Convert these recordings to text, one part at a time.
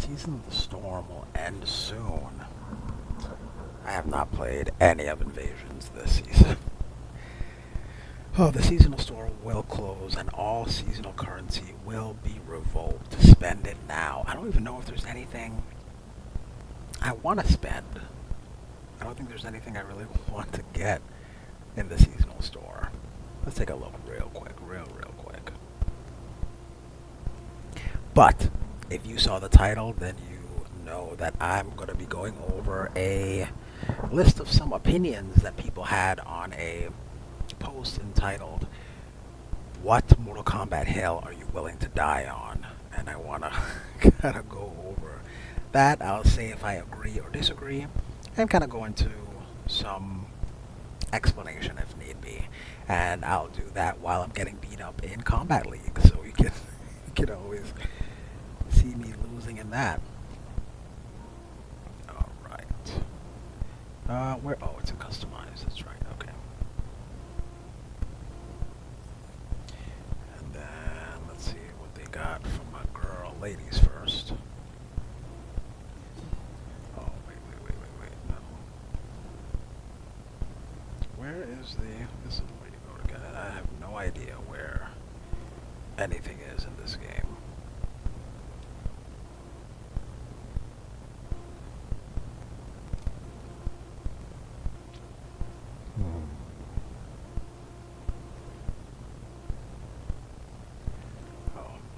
Season of the Storm will end soon. I have not played any of Invasions this season. Oh, the seasonal store will close and all seasonal currency will be revoked. Spend it now. I don't even know if there's anything I want to spend. I don't think there's anything I really want to get in the seasonal store. Let's take a look real quick, real quick. But if you saw the title, then you know that I'm going to be going over a list of some opinions that people had on a post entitled, "What Mortal Kombat Hill Are You Willing to Die On?" And I want to kind of go over that. I'll say if I agree or disagree, and kind of go into some explanation if need be. And I'll do that while I'm getting beat up in Kombat League, so you can always see me losing in that. All right. Where? Oh, it's a customized. That's right. Okay. And then let's see what they got from my girl. Ladies first. Oh, wait. No. Where is the? This is where you go to get it. I have no idea where anything is in this game.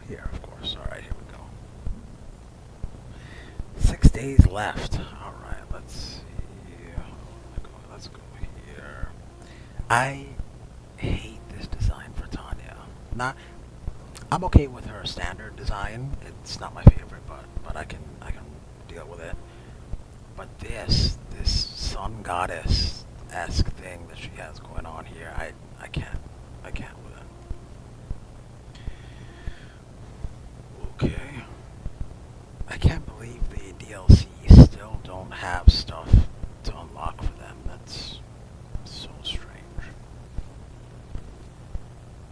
Here, of course. Alright, here we go. 6 days left. Alright, let's see. Let's go here. I hate this design for Tanya. I'm okay with her standard design. It's not my favorite, but I can deal with it. But this sun goddess-esque thing that she has going on here, I can't with it. Okay. I can't believe the DLC still don't have stuff to unlock for them. That's so strange.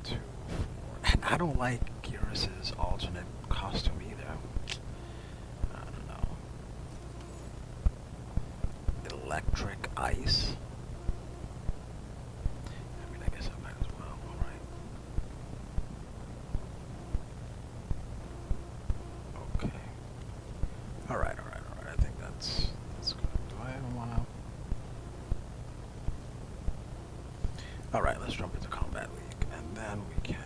2, 4. And I don't like Gearus's alternate costume either. I don't know. Electric ice. I mean, I guess I might as well, alright. Okay. Alright. I think that's good. Do I even wanna? Alright, let's jump into Kombat League. And then we can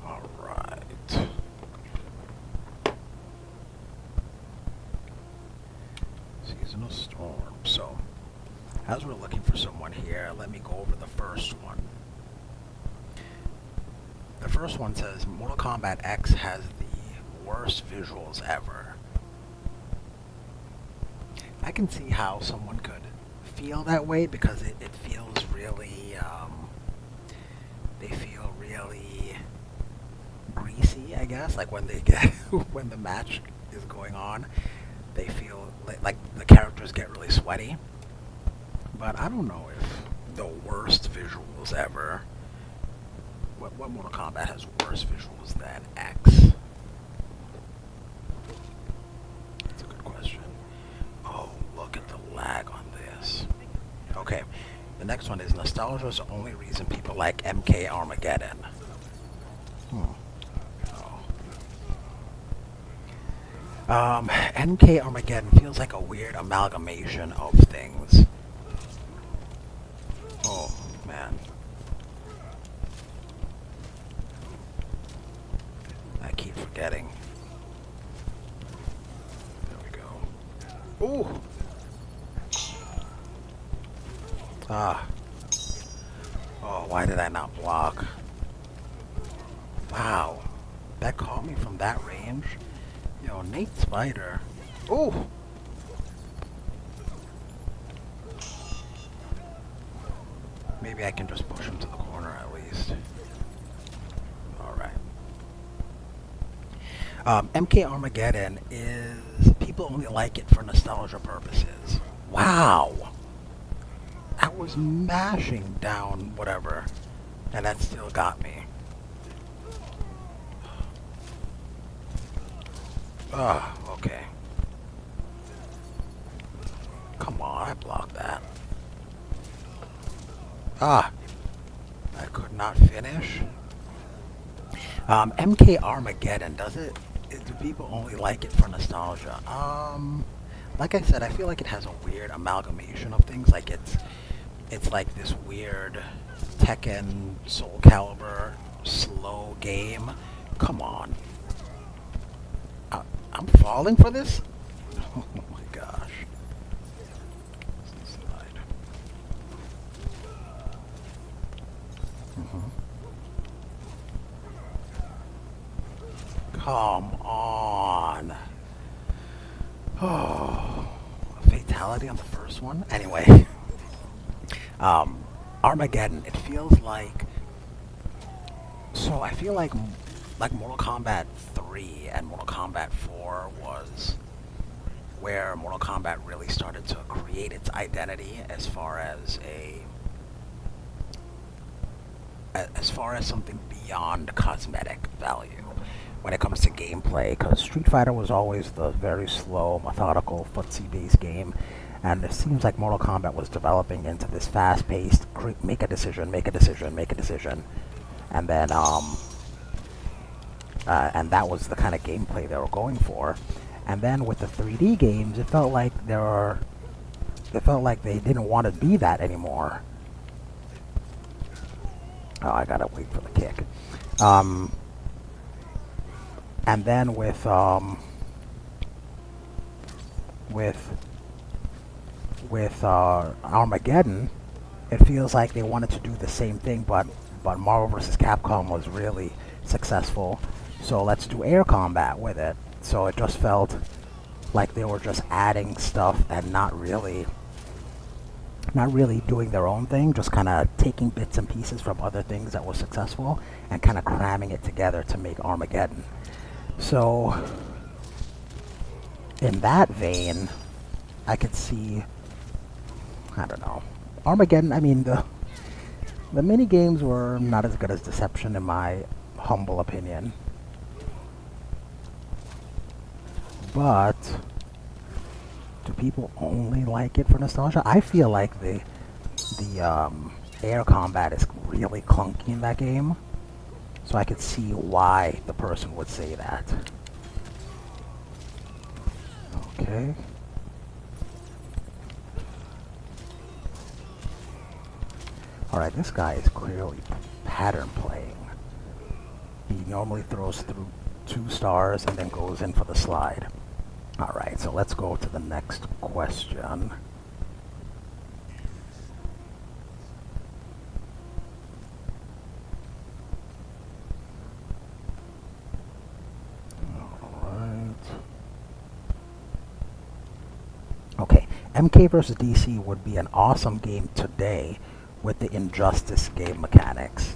alright. Seasonal Storm. So as we're looking for someone here, let me go over the first one. The first one says Mortal Kombat X has the worst visuals ever. I can see how someone could feel that way because it feels really, they feel really greasy, I guess. Like when they get, when the match is going on, they feel like the characters get really sweaty. But I don't know if the worst visuals ever. What Mortal Kombat has worse visuals than X? That's a good question. Oh, look at the lag on this. Okay, the next one is nostalgia is the only reason people like MK Armageddon. MK Armageddon feels like a weird amalgamation of things. Oh, man. I keep forgetting. There we go. Ooh! Ah. Oh, why did I not block? Wow. That caught me from that range? Yo, Nate Spider. Ooh! Maybe I can just push him to the corner at least. Alright. MK Armageddon is... people only like it for nostalgia purposes. Wow! I was mashing down whatever. And that still got me. Ugh, okay. Come on, I blocked that. Ah, I could not finish. MK Armageddon, do people only like it for nostalgia? Like I said, I feel like it has a weird amalgamation of things. Like it's like this weird Tekken, Soul Calibur, slow game. Come on. I'm falling for this? Oh my gosh. Slide. Mhm. Come on. Oh, a fatality on the first one? Anyway, um, Armageddon, it feels like. So I feel like Mortal Kombat 3 and Mortal Kombat 4 was where Mortal Kombat really started to create its identity as far as something beyond cosmetic value when it comes to gameplay, because Street Fighter was always the very slow, methodical, footsie-based game, and it seems like Mortal Kombat was developing into this fast-paced, make a decision, make a decision, make a decision, and then and that was the kind of gameplay they were going for. And then with the 3D games, it felt like they didn't want to be that anymore. Oh, I gotta wait for the kick. And then with Armageddon, it feels like they wanted to do the same thing, but Marvel vs. Capcom was really successful. So let's do air combat with it. So it just felt like they were just adding stuff and not really doing their own thing, just kind of taking bits and pieces from other things that were successful and kind of cramming it together to make Armageddon. So in that vein, I could see, I don't know, Armageddon. I mean, the mini games were not as good as Deception in my humble opinion, but do people only like it for nostalgia? I feel like the air combat is really clunky in that game, so I could see why the person would say that. Okay. Alright, this guy is clearly pattern playing. He normally throws through 2 stars and then goes in for the slide. Alright, so let's go to the next question. Alright. Okay, MK vs. DC would be an awesome game today with the Injustice game mechanics.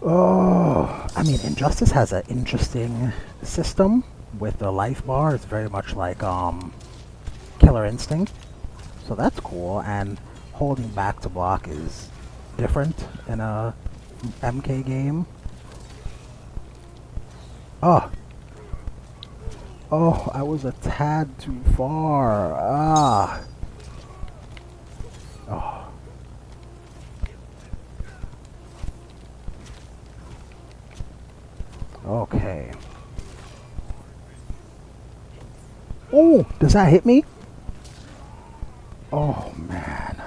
Oh, I mean, Injustice has an interesting system with the life bar. It's very much like Killer Instinct, so that's cool. And holding back to block is different in a MK game. Oh, oh, I was a tad too far. Ah, oh. Okay. Oh, does that hit me? Oh, man.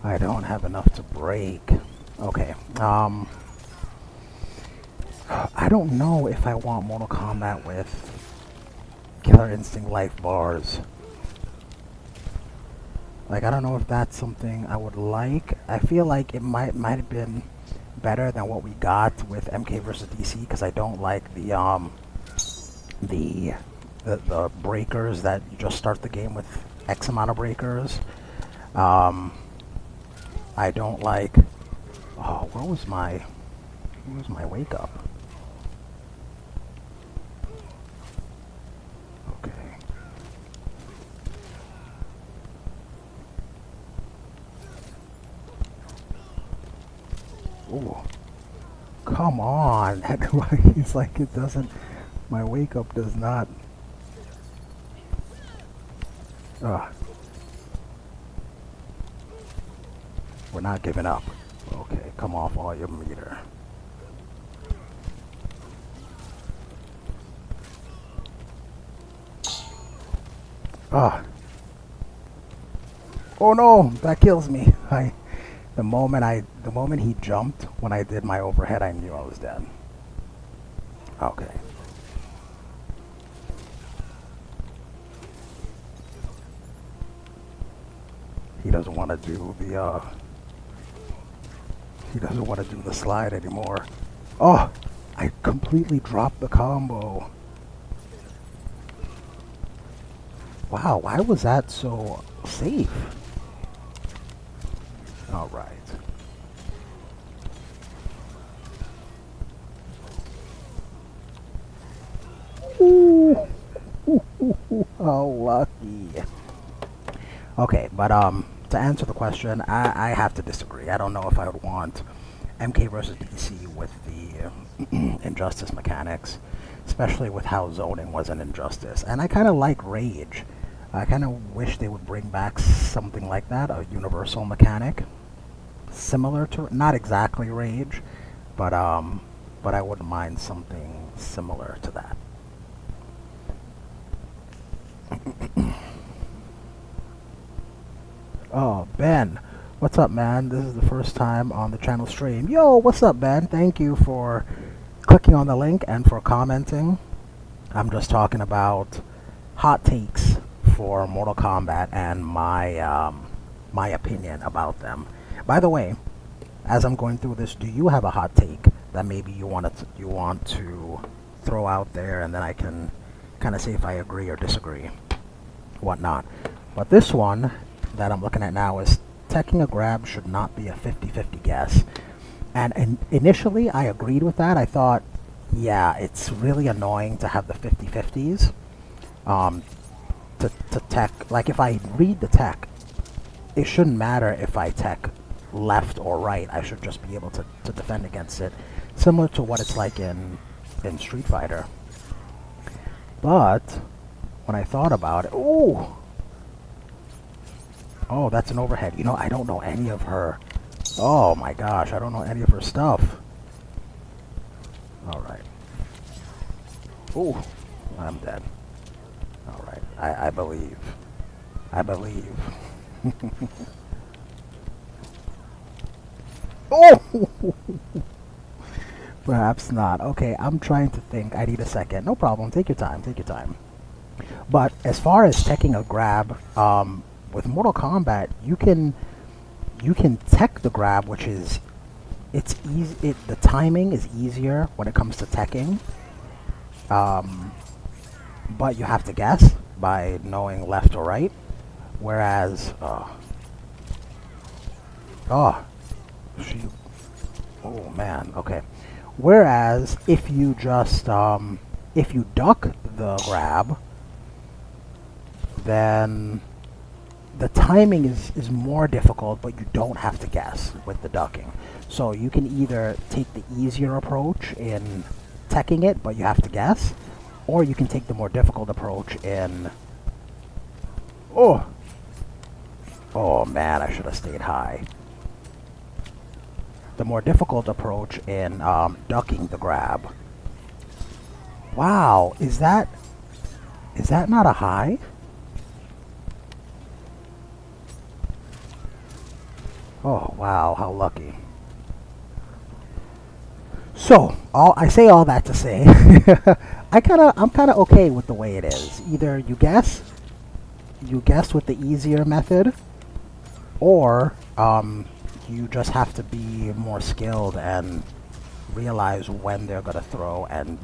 I don't have enough to break. Okay. I don't know if I want Mortal Kombat with Killer Instinct life bars. Like, I don't know if that's something I would like. I feel like it might have been better than what we got with MK vs. DC, because I don't like the breakers that you just start the game with X amount of breakers. I don't like. Oh, where was my wake up? Okay. Ooh. Come on. It's like it doesn't... My wake up does not... Ugh. We're not giving up. Okay, come off all your meter. Ah. Oh no, that kills me. The moment he jumped when I did my overhead, I knew I was dead. Okay. He doesn't want to do the he doesn't want to do the slide anymore. Oh, I completely dropped the combo. Wow, why was that so safe? All right. Ooh, how lucky. Okay, but to answer the question, I have to disagree. I don't know if I would want MK versus DC with the injustice mechanics, especially with how zoning was an injustice. And I kind of like Rage. I kind of wish they would bring back something like that, a universal mechanic, similar to, not exactly Rage, but I wouldn't mind something similar to that. Oh, Ben. What's up, man? This is the first time on the channel stream. Yo, what's up, Ben? Thank you for clicking on the link and for commenting. I'm just talking about hot takes for Mortal Kombat and my opinion about them. By the way, as I'm going through this, do you have a hot take that maybe you want to throw out there, and then I can kind of see if I agree or disagree, whatnot. But this one that I'm looking at now is teching a grab should not be a 50-50 guess. And initially I agreed with that. I thought, yeah, it's really annoying to have the 50-50s. To tech, like if I read the tech, it shouldn't matter if I tech left or right. I should just be able to defend against it, similar to what it's like in Street Fighter. But when I thought about it, ooh, oh, that's an overhead. You know, I don't know any of her. Oh my gosh, I don't know any of her stuff. All right. Ooh, I'm dead. All right, I believe. I believe. Oh! Perhaps not. Okay, I'm trying to think. I need a second. No problem. Take your time. Take your time. But as far as teching a grab, with Mortal Kombat, you can tech the grab, which is it's easy. The timing is easier when it comes to teching. But you have to guess by knowing left or right. Whereas, oh man, okay. Whereas if you just if you duck the grab, then the timing is more difficult, but you don't have to guess with the ducking. So you can either take the easier approach in teching it, but you have to guess, or you can take the more difficult approach in... Oh! Oh man, I should have stayed high. The more difficult approach in ducking the grab. Wow, is that not a high? Oh wow, how lucky. So, I say all that to say, I'm kind of okay with the way it is. Either you guess with the easier method, or you just have to be more skilled and realize when they're gonna throw and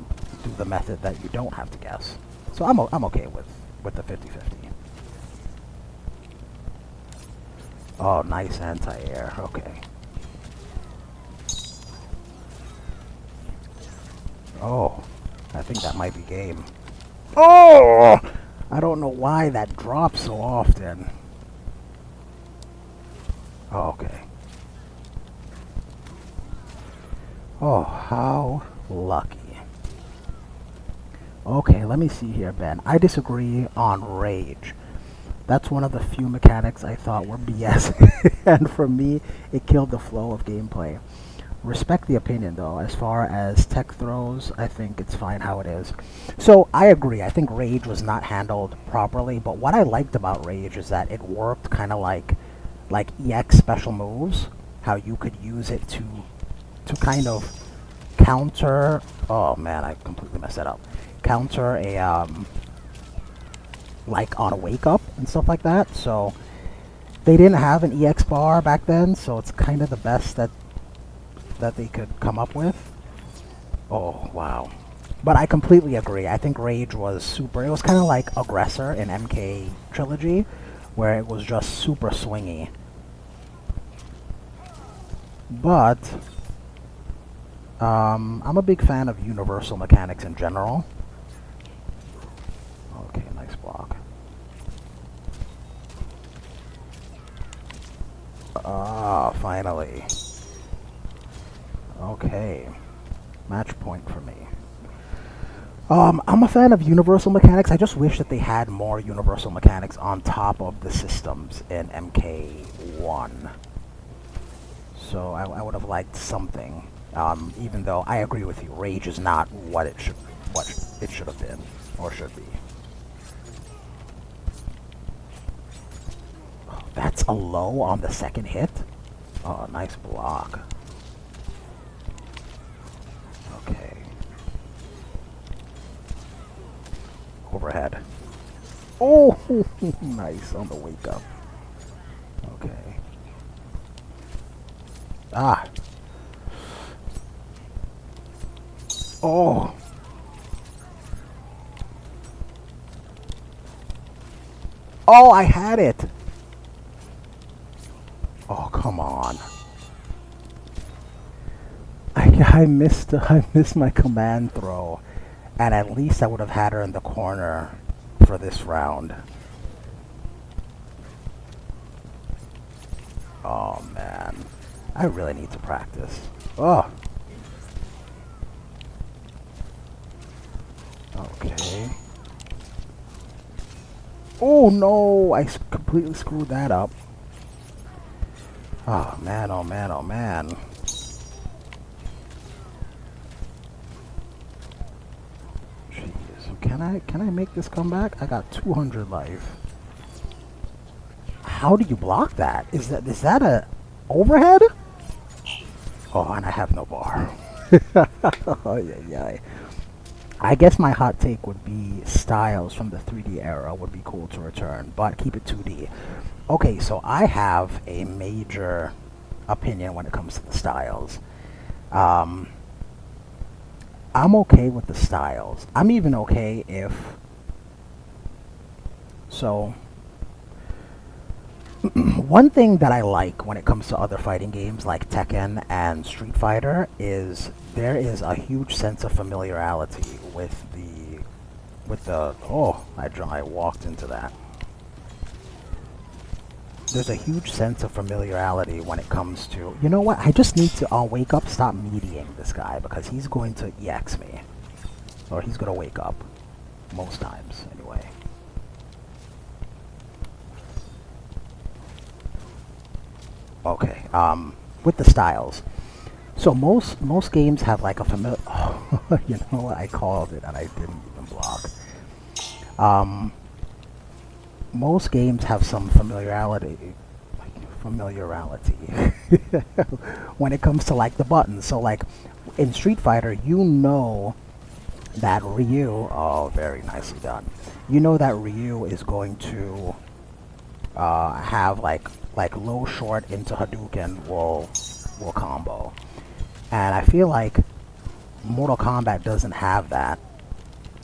do the method that you don't have to guess. So I'm okay with the 50-50. Oh, nice anti-air. Okay. Oh, I think that might be game. Oh! I don't know why that drops so often. Oh, okay. Oh, how lucky. Okay, let me see here, Ben. I disagree on Rage. That's one of the few mechanics I thought were BS, and for me, it killed the flow of gameplay. Respect the opinion, though. As far as tech throws, I think it's fine how it is. So, I agree. I think Rage was not handled properly, but what I liked about Rage is that it worked kind of like EX special moves, how you could use it to kind of counter. Oh man, I completely messed that up. Counter a like on a wake up and stuff like that. So they didn't have an EX bar back then, so it's kind of the best that they could come up with. Oh wow. But I completely agree. I think Rage was super. It was kind of like Aggressor in MK Trilogy, where it was just super swingy. But I'm a big fan of universal mechanics in general. Okay, nice block. Ah, finally. Okay. Match point for me. I'm a fan of universal mechanics. I just wish that they had more universal mechanics on top of the systems in MK1. So I would have liked something. Even though I agree with you, Rage is not what it should have been or should be. Oh, that's a low on the second hit. Oh, nice block. Okay. Overhead. Oh, nice on the wake up. Okay. Ah. Oh. Oh, I had it. Oh, come on. I missed my command throw. And at least I would have had her in the corner for this round. Oh, man. I really need to practice. Oh. Okay. Oh, no. I completely screwed that up. Oh, man. Oh, man. Oh, man. Can I make this comeback? I got 200 life. How do you block that? Is that a overhead? Oh, and I have no bar. Oh yeah, yeah. I guess my hot take would be styles from the 3D era would be cool to return, but keep it 2D. Okay, so I have a major opinion when it comes to the styles. Um, I'm okay with the styles. I'm even okay if... So, one thing that I like when it comes to other fighting games like Tekken and Street Fighter is there is a huge sense of familiarity with the oh, I walked into that. There's a huge sense of familiarity when it comes to, you know what, I just need to wake up, stop mediating this guy because he's going to EX me. Or he's going to wake up. Most times, anyway. Okay, with the styles. So most games have like a familiar... Oh, you know what, I called it and I didn't even block. Most games have some familiarity when it comes to like the buttons. So like in Street Fighter, you know that Ryu, oh, very nicely done. You know that Ryu is going to have like low short into Hadouken will combo. And I feel like Mortal Kombat doesn't have that.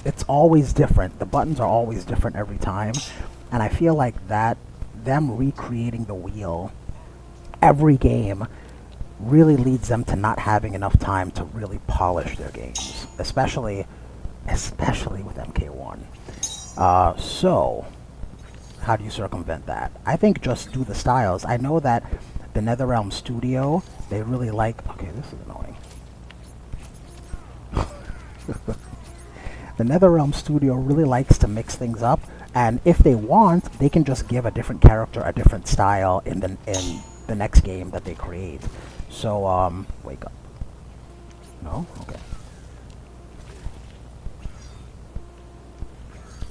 It's always different. The buttons are always different every time. And I feel like that them recreating the wheel every game really leads them to not having enough time to really polish their games, especially with MK1. So, how do you circumvent that? I think just do the styles. I know that the NetherRealm Studio, they really like... Okay, this is annoying. The NetherRealm studio really likes to mix things up, and if they want, they can just give a different character a different style in the next game that they create. So, wake up. No? Okay.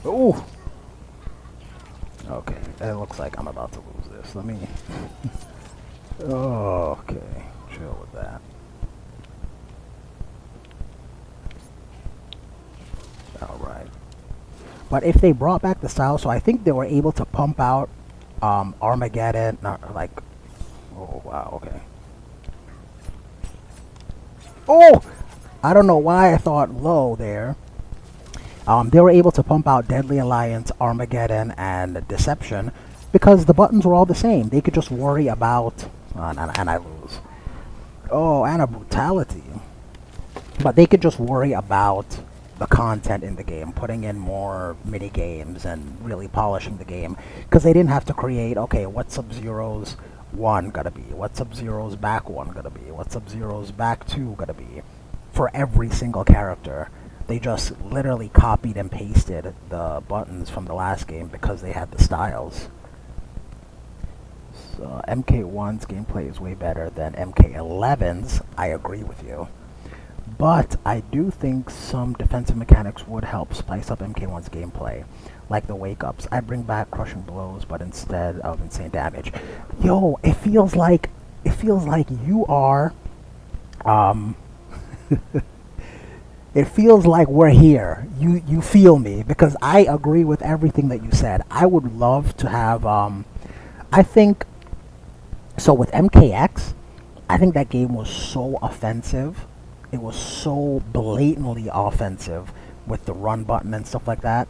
Ooh! Okay, it looks like I'm about to lose this. Let me... Okay, chill with that. Alright. But if they brought back the style, so I think they were able to pump out Armageddon, not like... Oh, wow, okay. Oh! I don't know why I thought low there. They were able to pump out Deadly Alliance, Armageddon, and Deception because the buttons were all the same. They could just worry about... and I lose. Oh, and a Brutality. But they could just worry about the content in the game, putting in more mini games and really polishing the game, because they didn't have to create, okay, what Sub-Zero's 1 gotta be, what Sub-Zero's back 1 gotta be, what Sub-Zero's back 2 gotta be, for every single character. They just literally copied and pasted the buttons from the last game because they had the styles. So MK1's gameplay is way better than MK11's, I agree with you. But I do think some defensive mechanics would help spice up MK1's gameplay, like the wake-ups. I bring back crushing blows, but instead of insane damage. Yo, it feels like you are, it feels like we're here. You feel me, because I agree with everything that you said. I would love to have, I think, so with MKX, I think that game was so offensive. It was so blatantly offensive with the run button and stuff like that,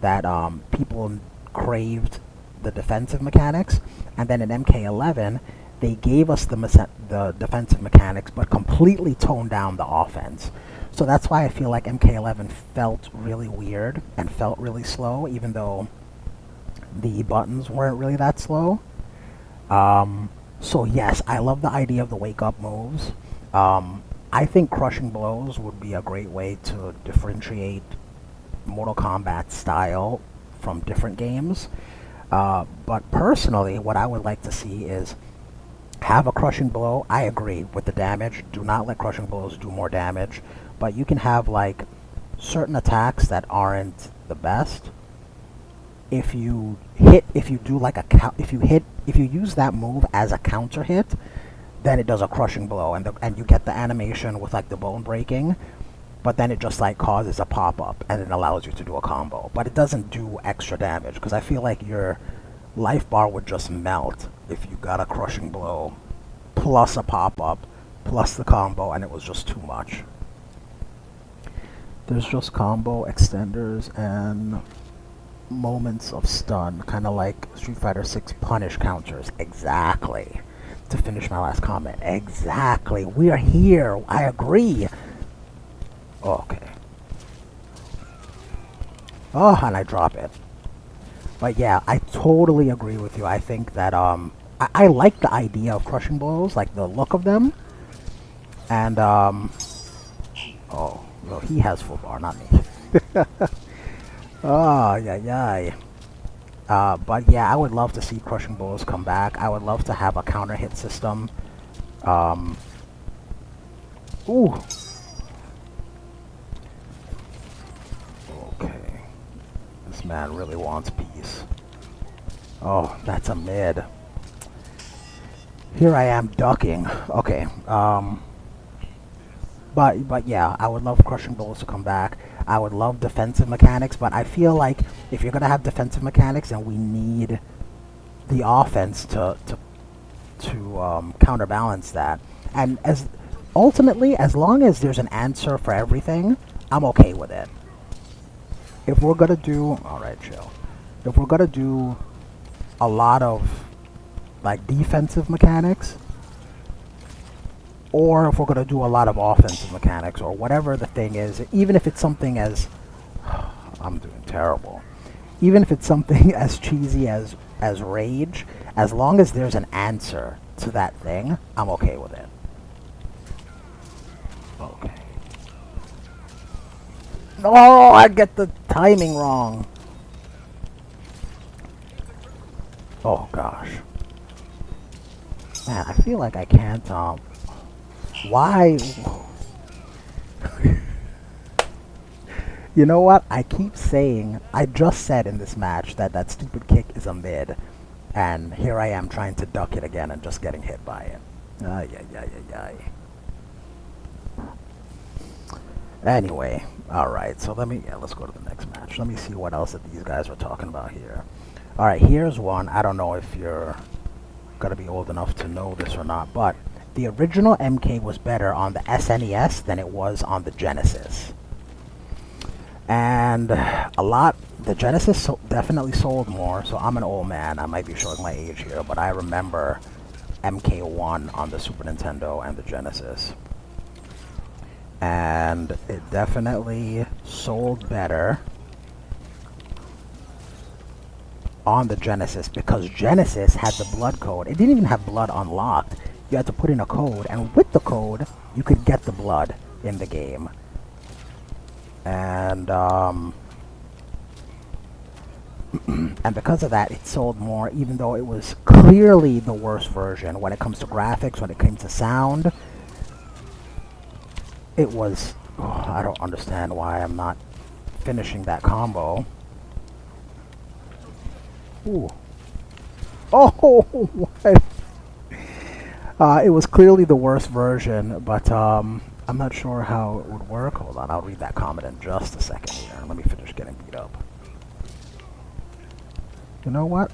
that people craved the defensive mechanics. And then in MK11, they gave us the defensive mechanics, but completely toned down the offense. So that's why I feel like MK11 felt really weird and felt really slow, even though the buttons weren't really that slow. So yes, I love the idea of the wake-up moves. I think crushing blows would be a great way to differentiate Mortal Kombat style from different games. But personally, what I would like to see is have a crushing blow. I agree with the damage. Do not let crushing blows do more damage. But you can have like certain attacks that aren't the best. If you do like if you use that move as a counter hit, then it does a crushing blow, and you get the animation with like the bone breaking, but then it just like causes a pop-up and it allows you to do a combo, but it doesn't do extra damage, because I feel like your life bar would just melt if you got a crushing blow plus a pop-up plus the combo, and it was just too much. There's just combo extenders and moments of stun, kind of like Street Fighter 6 punish counters. Exactly. To finish my last comment, exactly. We are here. I agree. Okay. Oh, and I drop it. But yeah, I totally agree with you. I think that I like the idea of crushing blows, like the look of them. And oh, well, he has full bar, not me. Oh, yeah. But yeah, I would love to see crushing blows come back. I would love to have a counter hit system. Ooh. Okay. This man really wants peace. Oh, that's a mid. Here I am ducking. Okay. But yeah, I would love crushing blows to come back. I would love defensive mechanics, but I feel like if you're gonna have defensive mechanics, then we need the offense to counterbalance that. And ultimately, as long as there's an answer for everything, I'm okay with it. If we're gonna do, alright, chill. If we're gonna do a lot of like defensive mechanics, or if we're going to do a lot of offensive mechanics, or whatever the thing is, even if it's something as... I'm doing terrible. Even if it's something as cheesy as Rage, as long as there's an answer to that thing, I'm okay with it. Okay. Oh, I get the timing wrong. Oh gosh. Man, I feel like I can't, why? You know what? I keep saying, I just said in this match that that stupid kick is a mid, and here I am trying to duck it again and just getting hit by it. Ay, ay, ay, ay, ay. Anyway, alright, so let's go to the next match. Let me see what else that these guys are talking about here. Alright, here's one. I don't know if you're gonna be old enough to know this or not, but the original MK was better on the SNES than it was on the Genesis. And the Genesis definitely sold more, so I'm an old man. I might be showing my age here, but I remember MK1 on the Super Nintendo and the Genesis. And it definitely sold better on the Genesis because Genesis had the blood code. It didn't even have blood unlocked. You had to put in a code, and with the code, you could get the blood in the game. And and because of that, it sold more, even though it was clearly the worst version when it comes to graphics, when it came to sound. It was... Oh, I don't understand why I'm not finishing that combo. Ooh. Oh, what? It was clearly the worst version, but I'm not sure how it would work. Hold on, I'll read that comment in just a second here. Let me finish getting beat up. You know what?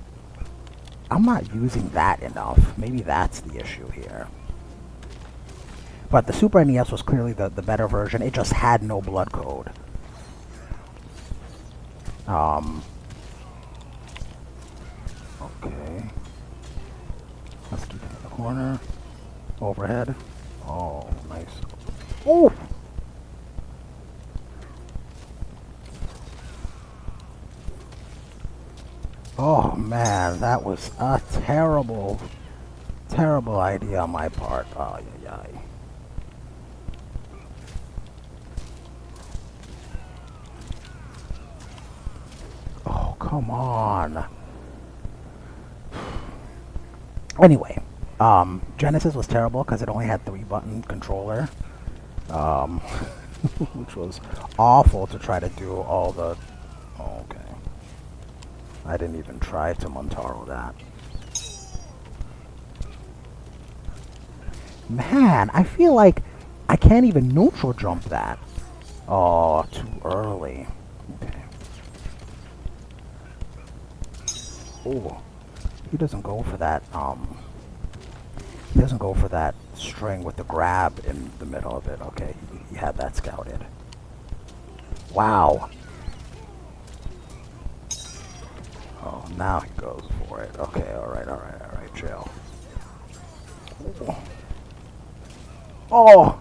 I'm not using that enough. Maybe that's the issue here. But the Super NES was clearly the better version. It just had no blood code. Okay. Let's keep it in the corner. Overhead. Oh, nice. Oh! Oh man, that was a terrible, terrible idea on my part. Ay, ay, ay. Oh, come on. Anyway, Genesis was terrible because it only had 3-button controller, which was awful to try to do all the... Oh, okay. I didn't even try to Montaro that. Man, I feel like I can't even neutral jump that. Oh, too early. Okay. Oh, he doesn't go for that, he doesn't go for that string with the grab in the middle of it. Okay, he had that scouted. Wow. Oh, now he goes for it. Okay, alright, chill. Oh!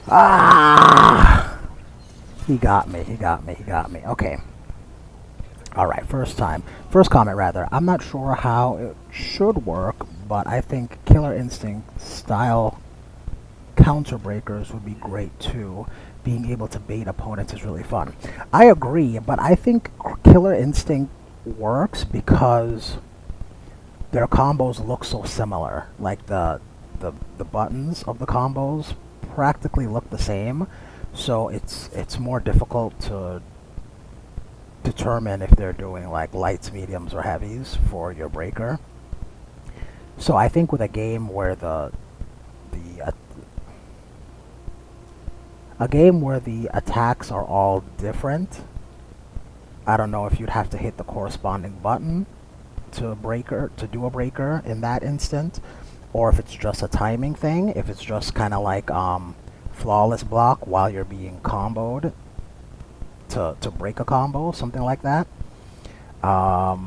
Ah! He got me. Okay. Alright, first comment rather. I'm not sure how it should work, but I think Killer Instinct style counter breakers would be great too. Being able to bait opponents is really fun. I agree, but I think Killer Instinct works because their combos look so similar. Like the buttons of the combos practically look the same, so it's more difficult to determine if they're doing like lights, mediums, or heavies for your breaker. So I think with a game where a game where the attacks are all different, I don't know if you'd have to hit the corresponding button to do a breaker in that instant, or if it's just a timing thing, if it's just kind of like flawless block while you're being comboed to break a combo, something like that. I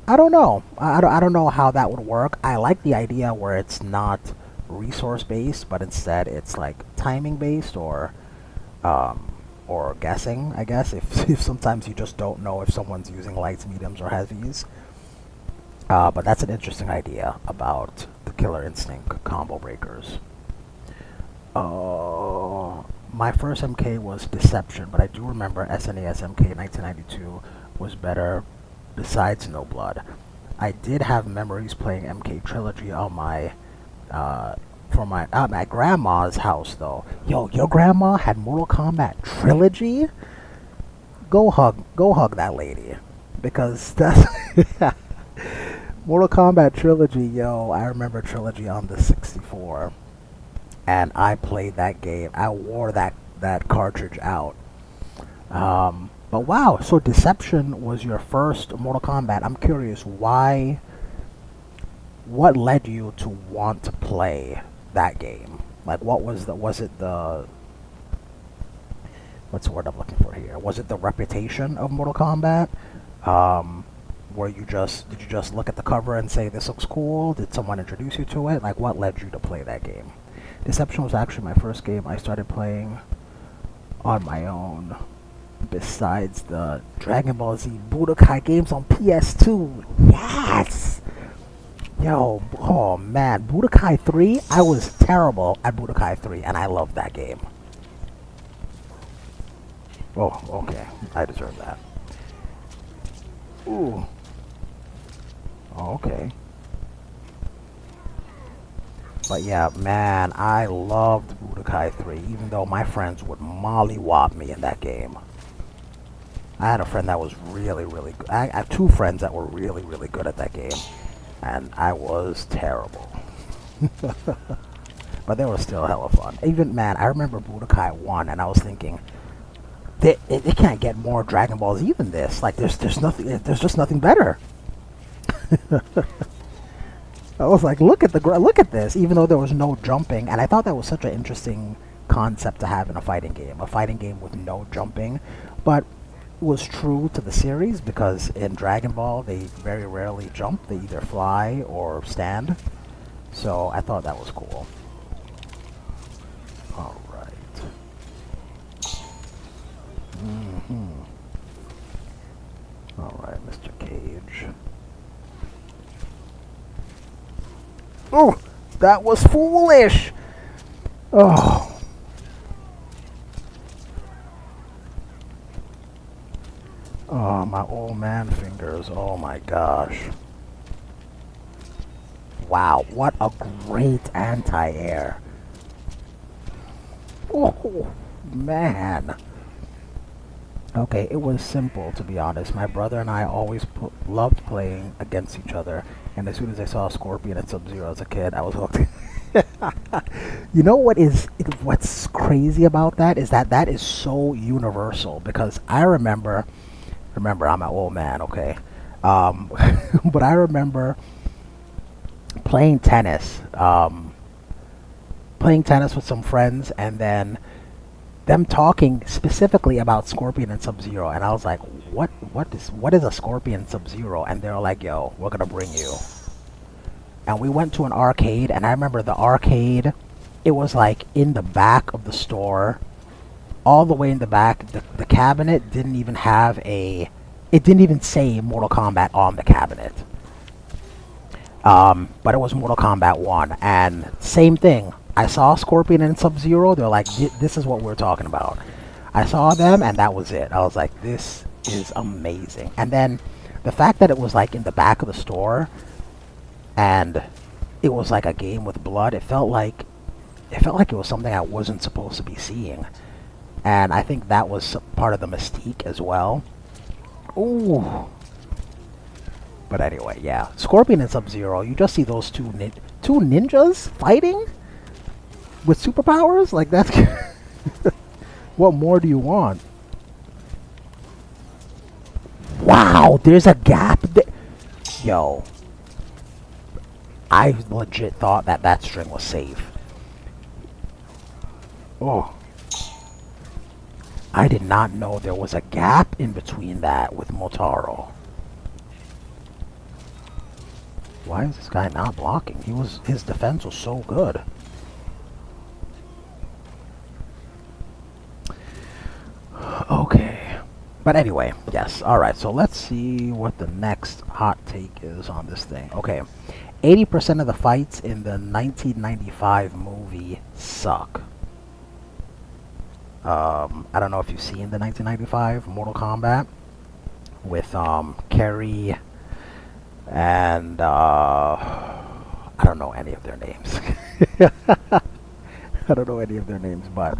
don't know. I don't know how that would work. I like the idea where it's not resource based, but instead it's like timing based or guessing, I guess, if sometimes you just don't know if someone's using lights, mediums, or heavies. But that's an interesting idea about the Killer Instinct combo breakers. my first MK was Deception, but I do remember SNES MK 1992 was better besides No Blood. I did have memories playing MK Trilogy on my for my at my grandma's house though. Yo, your grandma had Mortal Kombat Trilogy? Go hug that lady. Because that's Mortal Kombat Trilogy, yo, I remember Trilogy on the 64 and I played that game. I wore that cartridge out. But wow, so Deception was your first Mortal Kombat. I'm curious why. What led you to want to play that game? Like, what was the? Was it the? What's the word I'm looking for here? Was it the reputation of Mortal Kombat? Were you just did you just look at the cover and say this looks cool? Did someone introduce you to it? Like, what led you to play that game? Deception was actually my first game I started playing on my own. Besides the Dragon Ball Z Budokai games on PS2. Yes! Yo, oh man, Budokai 3? I was terrible at Budokai 3 and I loved that game. Oh, okay. I deserve that. Ooh. Oh, okay. But yeah, man, I loved Budokai 3, even though my friends would mollywop me in that game. I had a friend that was really, really good. I have two friends that were really, really good at that game. And I was terrible. But they were still hella fun. Even, man, I remember Budokai 1, and I was thinking, they can't get more Dragon Ball Z than this. Like, there's just nothing better. I was like, look at this, even though there was no jumping. And I thought that was such an interesting concept to have in a fighting game with no jumping. But was true to the series because in Dragon Ball they very rarely jump. They either fly or stand. So I thought that was cool. Alright. Alright, Mr. Cage. Oh! That was foolish! Oh. Oh, my old man fingers. Oh my gosh. Wow, what a great anti-air. Oh, man. Okay, it was simple, to be honest. My brother and I always loved playing against each other. And as soon as I saw Scorpion and Sub-Zero as a kid, I was hooked. You know what's crazy about that is that is so universal. Because I remember, I'm an old man, okay? But I remember playing tennis with some friends, and then them talking specifically about Scorpion and Sub-Zero, and I was like, what is a Scorpion Sub-Zero? And they were like, yo, we're gonna bring you. And we went to an arcade, and I remember the arcade, it was like in the back of the store, all the way in the back. The cabinet didn't even have it didn't even say Mortal Kombat on the cabinet. But it was Mortal Kombat 1, and same thing. I saw Scorpion and Sub-Zero, they're like, this is what we're talking about. I saw them, and that was it. I was like, this is amazing. And then, the fact that it was like in the back of the store, and it was like a game with blood, it felt like it was something I wasn't supposed to be seeing. And I think that was part of the mystique as well. Ooh. But anyway, yeah. Scorpion and Sub-Zero, you just see those two ninjas fighting with superpowers? Like, that's... What more do you want? Wow, there's a gap there. Yo. I legit thought that string was safe. Oh. I did not know there was a gap in between that with Motaro. Why is this guy not blocking? His defense was so good. Okay. But anyway, yes. Alright, so let's see what the next hot take is on this thing. Okay. 80% of the fights in the 1995 movie suck. I don't know if you've seen the 1995 Mortal Kombat with Kerry and I don't know any of their names. I don't know any of their names, but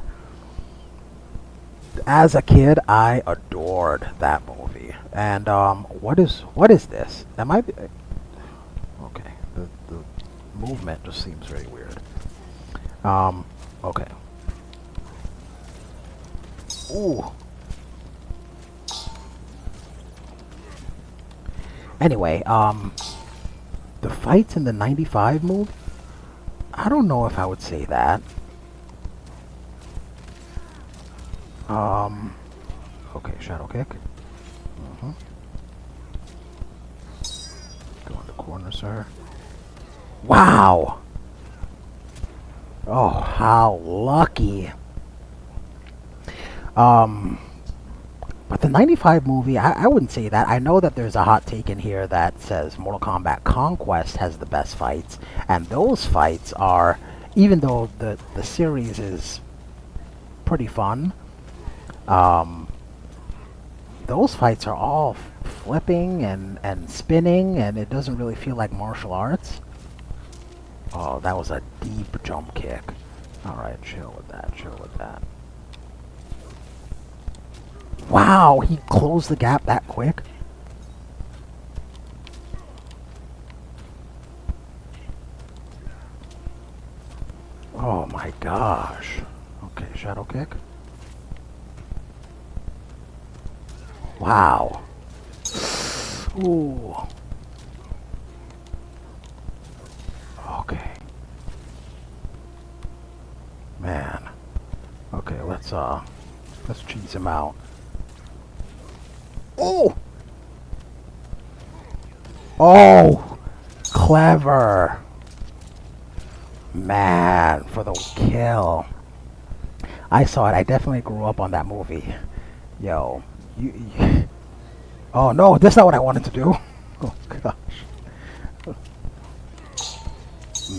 as a kid, I adored that movie. And what is this? Am I okay? The movement just seems very weird. Okay. Ooh. Anyway, the fights in the '95 movie. I don't know if I would say that. Um. Okay, shadow kick. Mm-hmm. Go in the corner, sir. Wow! Oh, how lucky. Um, but the 95 movie, I wouldn't say that. I know that there's a hot take in here that says Mortal Kombat Conquest has the best fights. And those fights are, even though the series is pretty fun, um, those fights are all flipping and spinning, and it doesn't really feel like martial arts. Oh, that was a deep jump kick. Alright, chill with that, chill with that. Wow, he closed the gap that quick. Oh my gosh. Okay, shadow kick. Wow. Ooh. Okay. Man. Okay, let's cheese him out. Oh! Oh! Clever! Man, for the kill. I saw it. I definitely grew up on that movie. Yo. Oh no, that's not what I wanted to do. Oh gosh.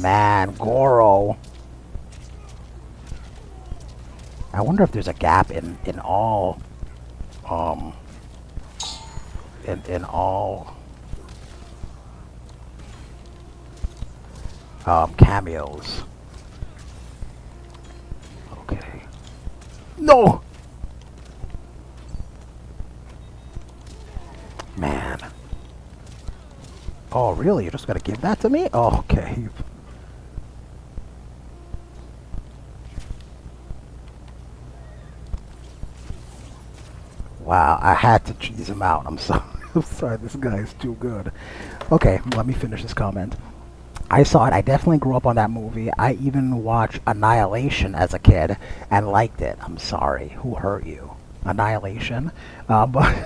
Man, Goro. I wonder if there's a gap in all um in all cameos. Okay. No. Man. Oh, really? You're just gonna give that to me? Oh, okay. Wow, I had to cheese him out. I'm sorry. I'm sorry, this guy is too good. Okay, let me finish this comment. I saw it. I definitely grew up on that movie. I even watched Annihilation as a kid and liked it. I'm sorry. Who hurt you? Annihilation? But,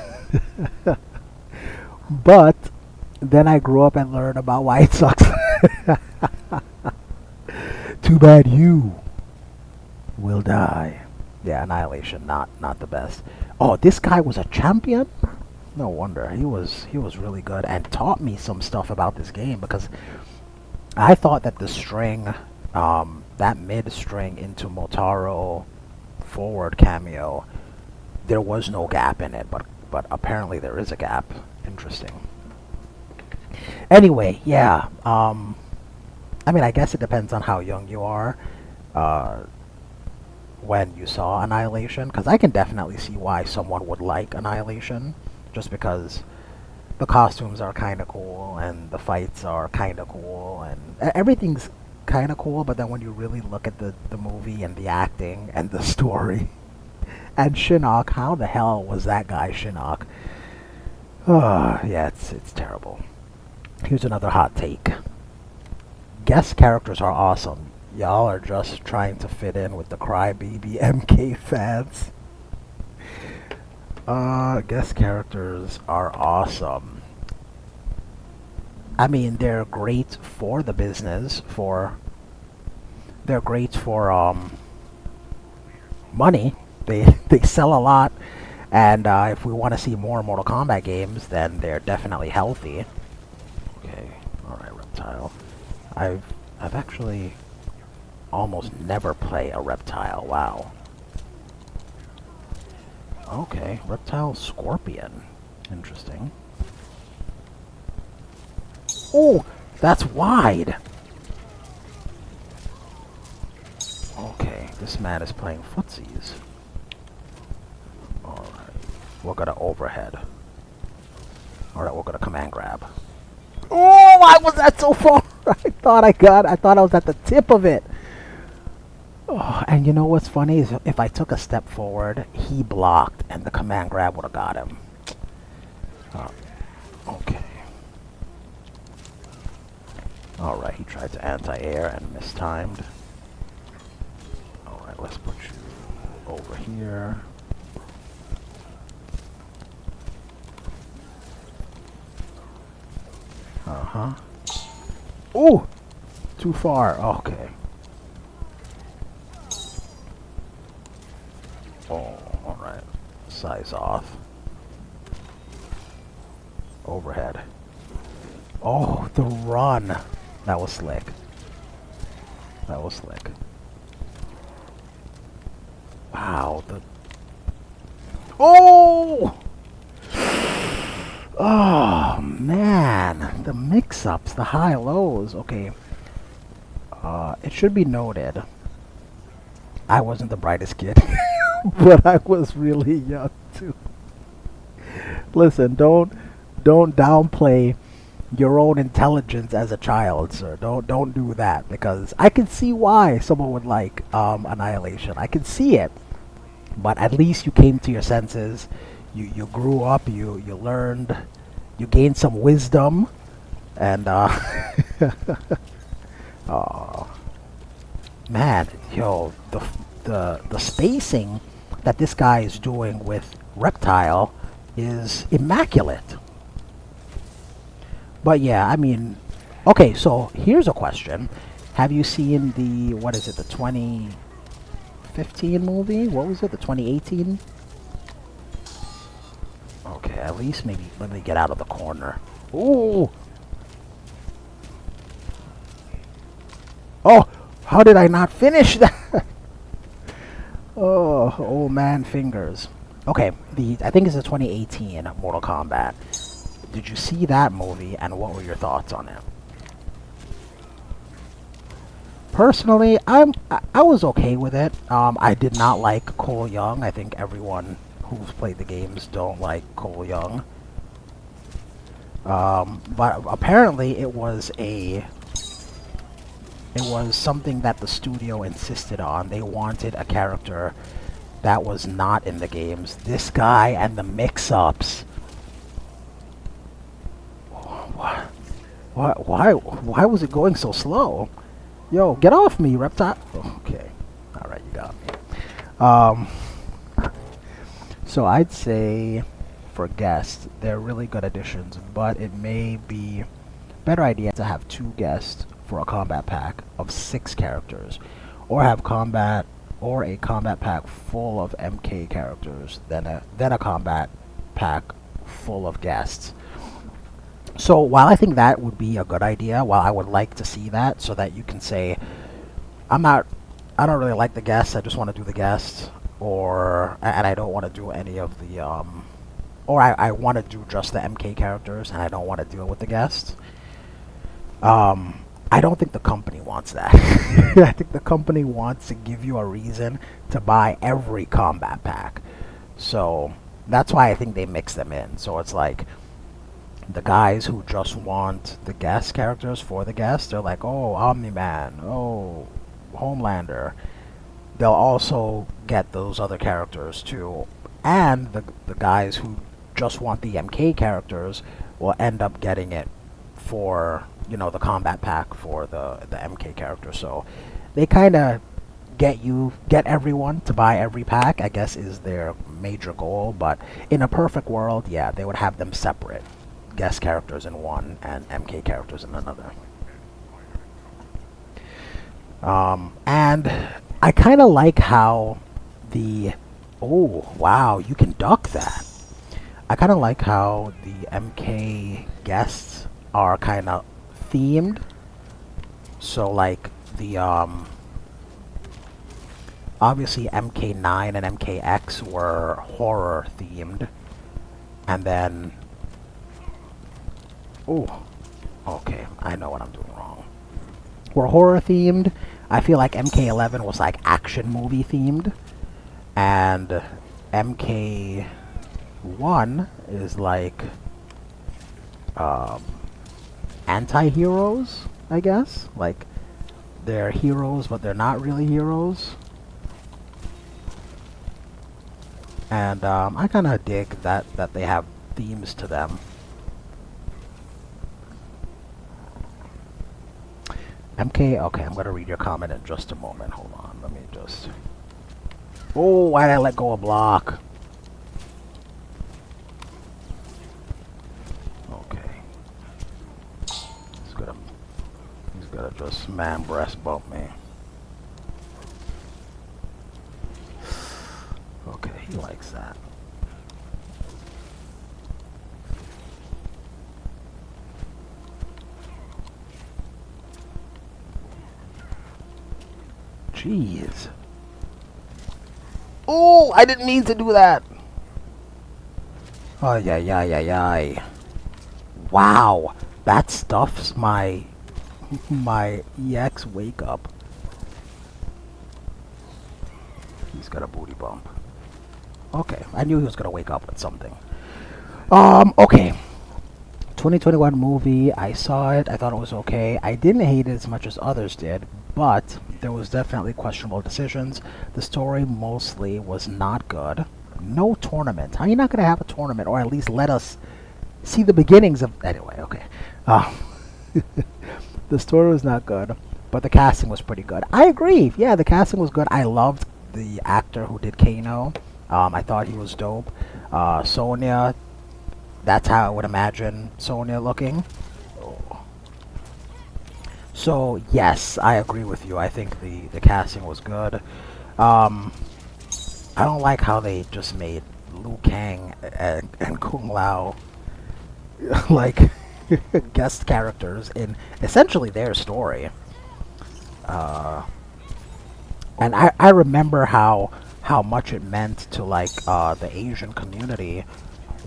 but then I grew up and learned about why it sucks. Too bad you will die. Yeah, Annihilation, not the best. Oh, this guy was a champion? No wonder. He was really good and taught me some stuff about this game because I thought that the string, that mid string into Motaro forward cameo, there was no gap in it, but apparently there is a gap. Interesting. Anyway, yeah. I mean, I guess it depends on how young you are uh, when you saw Annihilation, because I can definitely see why someone would like Annihilation, just because the costumes are kind of cool and the fights are kind of cool and everything's kind of cool, but then when you really look at the movie and the acting and the story and Shinnok, how the hell was that guy Shinnok? Oh, yeah, it's terrible. Here's another hot take. Guest characters are awesome. Y'all are just trying to fit in with the crybaby MK fans. Guest characters are awesome. I mean, they're great for the business, they're great for money. They sell a lot, and if we want to see more Mortal Kombat games, then they're definitely healthy. Okay, all right, Reptile. I've actually almost never play a Reptile. Wow. Okay, reptile scorpion. Interesting. Oh, that's wide. Okay, this man is playing footsies. Alright, we're gonna overhead. Alright, we're gonna command grab. Oh, why was that so far? I thought I was at the tip of it. Oh, and you know what's funny is if I took a step forward, he blocked and the command grab would have got him. Okay. Alright, he tried to anti-air and mistimed. Alright, let's put you over here. Uh-huh. Ooh! Too far. Okay. Oh, alright. Size off. Overhead. Oh, the run. That was slick. That was slick. Wow, the... Oh! Oh, man. The mix-ups, the high-lows. Okay. It should be noted, I wasn't the brightest kid. But I was really young, too. Listen, don't downplay your own intelligence as a child, sir. Don't do that, because I can see why someone would like Annihilation. I can see it, but at least you came to your senses. You grew up. You learned. You gained some wisdom, and oh man, yo, the spacing that this guy is doing with Reptile is immaculate. But yeah, I mean, okay, so here's a question. Have you seen the, what is it, the 2015 movie? What was it, the 2018? Okay, at least maybe, let me get out of the corner. Ooh! Oh, how did I not finish that? Oh, old man fingers. Okay, I think it's the 2018 Mortal Kombat. Did you see that movie, and what were your thoughts on it? Personally, I was okay with it. I did not like Cole Young. I think everyone who's played the games don't like Cole Young. But apparently it was something that the studio insisted on. They wanted a character that was not in the games. This guy and the mix-ups. Why was it going so slow? Yo, get off me, Reptile. Okay. Alright, you got me. So I'd say for guests, they're really good additions, but it may be a better idea to have 2 guests for a combat pack of 6 characters, or have a combat pack full of MK characters than a combat pack full of guests. So while I think that would be a good idea, while I would like to see that, so that you can say, I don't really like the guests, I just want to do the guests, and I don't want to do any of the, or I want to do just the MK characters, and I don't want to deal with the guests. I don't think the company wants that. I think the company wants to give you a reason to buy every combat pack. So that's why I think they mix them in. So it's like, the guys who just want the guest characters for the guests, they're like, oh, Omni-Man, oh, Homelander. They'll also get those other characters too. And the guys who just want the MK characters will end up getting it for, the combat pack for the MK character. So they kind of get everyone to buy every pack, I guess, is their major goal. But in a perfect world, yeah, they would have them separate. Guest characters in one and MK characters in another. And I kind of like how oh wow, you can duck that. I kind of like how the MK guests are kind of themed. So like the obviously MK9 and MKX were horror themed, and then oh, okay, I know what I'm doing wrong. Were horror themed. I feel like MK11 was like action movie themed, and MK1 is like um, anti-heroes, I guess. Like they're heroes, but they're not really heroes. And I kind of dig that they have themes to them. MK, okay, I'm gonna read your comment in just a moment. Hold on, let me just. Oh, why did I let go of block? Okay, he's gonna just man breast bump me. Okay, he likes that. Jeez. Oh, I didn't mean to do that. Oh, yeah. Wow, that stuffs my EX wake up. He's got a booty bump. Okay, I knew he was gonna wake up with something. Okay. 2021 movie, I saw it, I thought it was okay. I didn't hate it as much as others did, but there was definitely questionable decisions. The story mostly was not good. No tournament. How are you not going to have a tournament, or at least let us see the beginnings of... Anyway, okay. The story was not good, but the casting was pretty good. I agree. Yeah, the casting was good. I loved the actor who did Kano. I thought he was dope. Sonya, that's how I would imagine Sonya looking. So, yes, I agree with you. I think the casting was good. I don't like how they just made Liu Kang and Kung Lao like guest characters in essentially their story. And I remember how much it meant to like the Asian community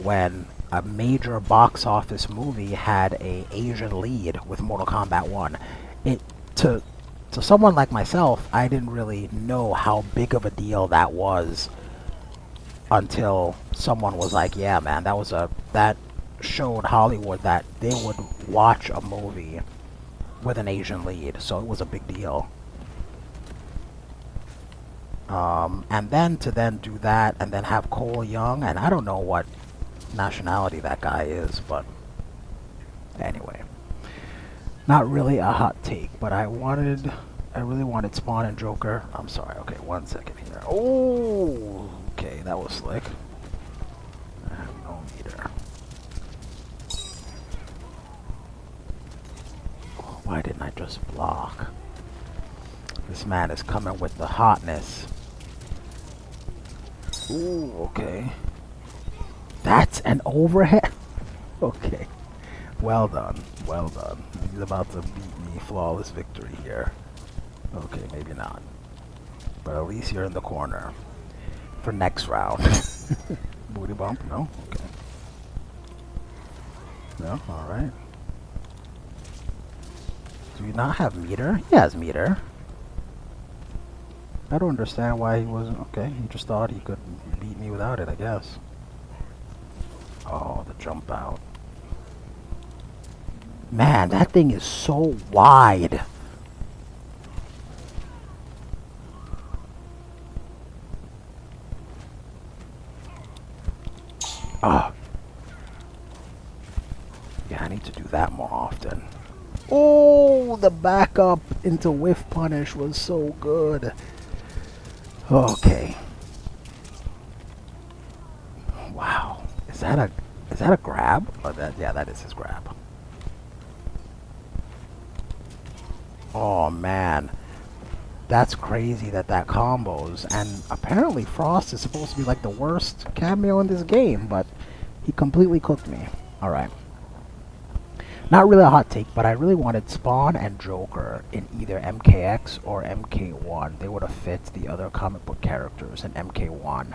when a major box office movie had a Asian lead with Mortal Kombat 1. It to someone like myself, I didn't really know how big of a deal that was until someone was like, "Yeah, man, that showed Hollywood that they would watch a movie with an Asian lead." So it was a big deal. And then to then do that and then have Cole Young, and I don't know what nationality that guy is, but anyway, not really a hot take, but I really wanted Spawn and Joker. I'm sorry, okay, 1 second here. Oh, okay, that was slick. I have no meter. Oh, why didn't I just block? This man is coming with the hotness. Ooh, okay. That's an overhead? Okay. Well done. Well done. He's about to beat me. Flawless victory here. Okay, maybe not. But at least you're in the corner. For next round. Booty bump? No? Okay. No? Alright. Do we not have meter? He has meter. I don't understand why he wasn't... Okay, he just thought he could beat me without it, I guess. Oh, the jump out. Man, that thing is so wide. Ah. Yeah, I need to do that more often. Oh, the backup into whiff punish was so good. Okay. Wow. Is that a grab? Oh, that is his grab. Oh man. That's crazy that combos. And apparently Frost is supposed to be like the worst cameo in this game, but he completely cooked me. Alright. Not really a hot take, but I really wanted Spawn and Joker in either MKX or MK1. They would have fit the other comic book characters in MK1.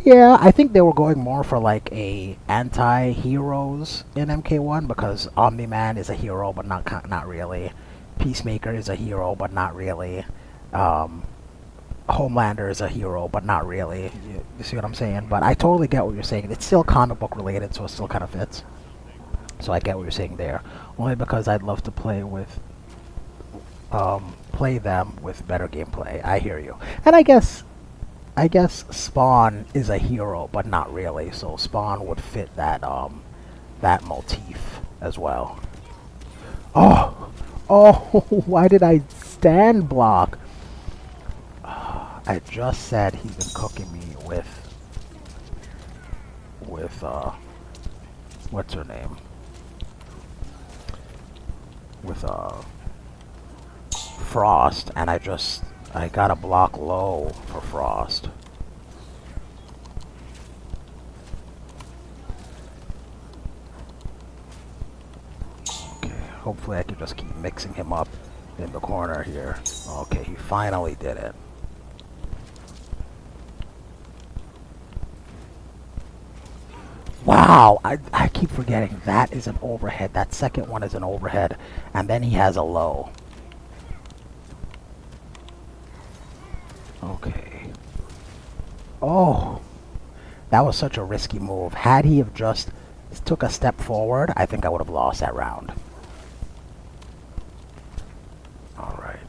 Yeah, I think they were going more for like a anti-heroes in MK1 because Omni-Man is a hero, but not really. Peacemaker is a hero, but not really. Um, Homelander is a hero, but not really. You see what I'm saying? But I totally get what you're saying. It's still comic book related, so it still kind of fits. So I get what you're saying there. Only because I'd love to play them with better gameplay. I hear you. And I guess Spawn is a hero, but not really. So Spawn would fit that motif as well. Oh, oh! Why did I stand block? I just said he's been cooking me with what's her name? With Frost, and I got a block low for Frost. Okay, hopefully I can just keep mixing him up in the corner here. Okay, he finally did it. Wow, I keep forgetting that is an overhead. That second one is an overhead, and then he has a low. Okay. Oh, that was such a risky move. Had he have just took a step forward, I think I would have lost that round. All right.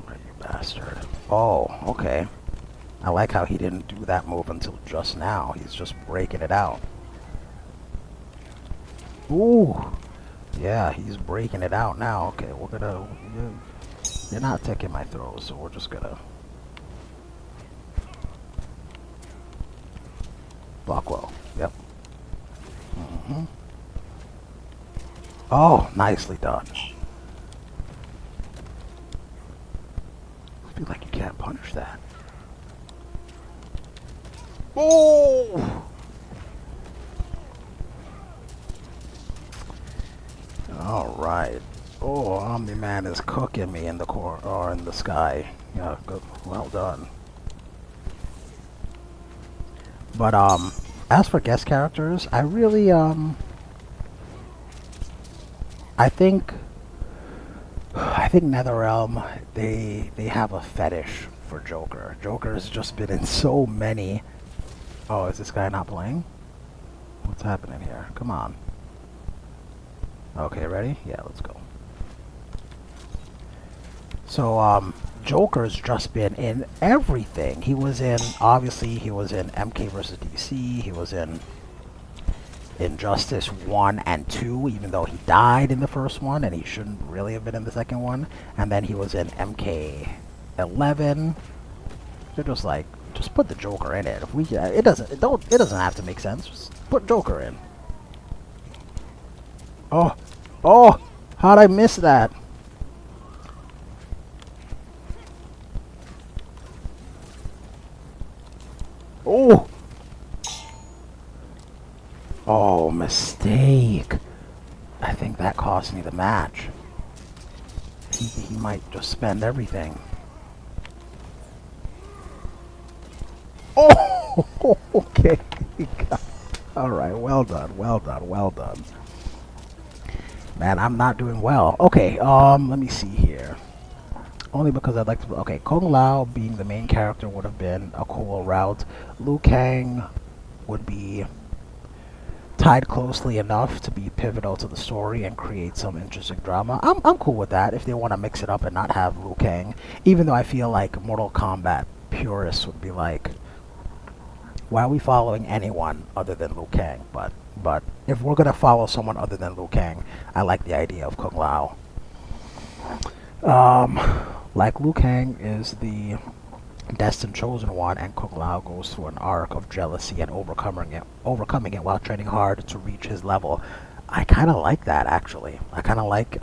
Right, you bastard. Oh, okay. I like how he didn't do that move until just now. He's just breaking it out. Ooh. Yeah, he's breaking it out now. Okay, we're gonna... You're not taking my throws, so we're just gonna... block well. Yep. Mm-hmm. Oh, nicely done. I feel like you can't punish that. Oh! All right. Oh, Omni-Man is cooking me in the core or in the sky. Yeah, good. Well done. But as for guest characters, I really I think NetherRealm they have a fetish for Joker. Joker's just been in so many. Oh, is this guy not playing? What's happening here? Come on. Okay, ready? Yeah, let's go. So, Joker's just been in everything. Obviously, he was in MK vs. DC. He was in Injustice 1 and 2, even though he died in the first one, and he shouldn't really have been in the second one. And then he was in MK 11. They're just like, just put the Joker in it. If we, it doesn't have to make sense. Just put Joker in. Oh, oh, how'd I miss that? Oh, oh, mistake. I think that cost me the match. He might just spend everything. Oh, okay. Alright, well done, well done, well done. Man, I'm not doing well. Okay, let me see here. Only because I'd like to... Okay, Kung Lao being the main character would have been a cool route. Liu Kang would be tied closely enough to be pivotal to the story and create some interesting drama. I'm cool with that if they want to mix it up and not have Liu Kang. Even though I feel like Mortal Kombat purists would be like, why are we following anyone other than Liu Kang? But if we're gonna follow someone other than Liu Kang, I like the idea of Kung Lao. Like Liu Kang is the destined chosen one, and Kung Lao goes through an arc of jealousy and overcoming it while training hard to reach his level. I kind of like that, actually. I kind of like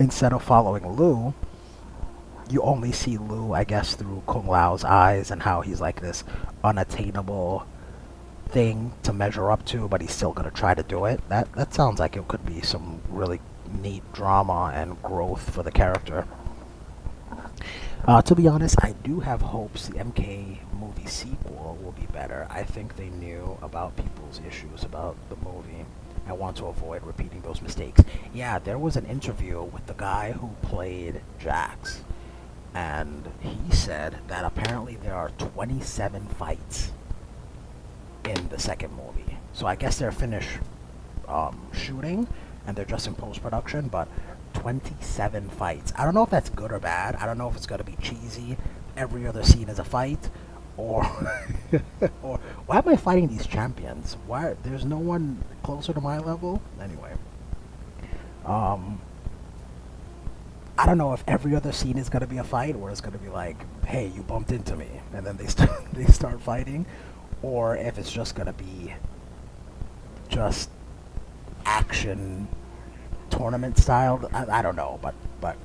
instead of following Liu, you only see Liu, I guess, through Kung Lao's eyes and how he's like this unattainable thing to measure up to, but he's still gonna try to do it. That sounds like it could be some really neat drama and growth for the character. To be honest, I do have hopes the MK movie sequel will be better. I think they knew about people's issues about the movie. I want to avoid repeating those mistakes. Yeah, there was an interview with the guy who played Jax, and he said that apparently there are 27 fights in the second movie. So I guess they're finished shooting and they're just in post production, but 27 fights. I don't know if that's good or bad. I don't know if it's gonna be cheesy. Every other scene is a fight, or or why am I fighting these champions? Why there's no one closer to my level? Anyway, um, I don't know if every other scene is gonna be a fight, or it's gonna be like, hey, you bumped into me, and then they start fighting, or if it's just gonna be just action tournament style. I don't know, but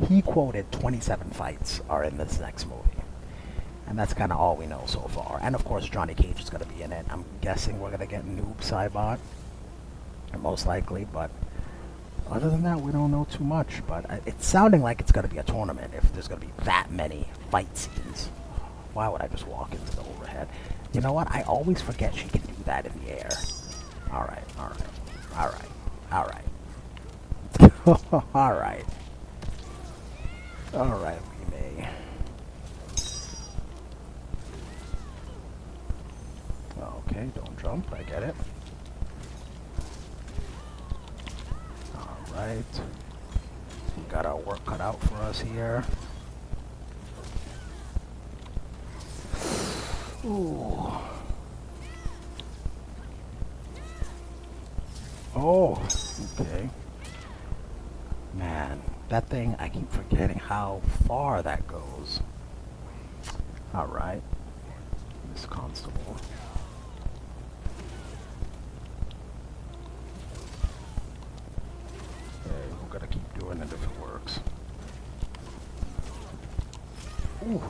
he quoted 27 fights are in this next movie, and that's kind of all we know so far. And of course, Johnny Cage is going to be in it. I'm guessing we're going to get Noob Saibot, most likely, but other than that, we don't know too much. But it's sounding like it's going to be a tournament if there's going to be that many fight scenes. Why would I just walk into the overhead? You know what? I always forget she can do that in the air. Alright, alright, alright, alright. Alright. Alright, we may. Okay, don't jump, I get it. Alright. We got our work cut out for us here. Ooh. Oh, okay. Man, that thing, I keep forgetting how far that goes. Alright. Miss Constable. Okay, we're gonna keep doing it if it works. Ooh.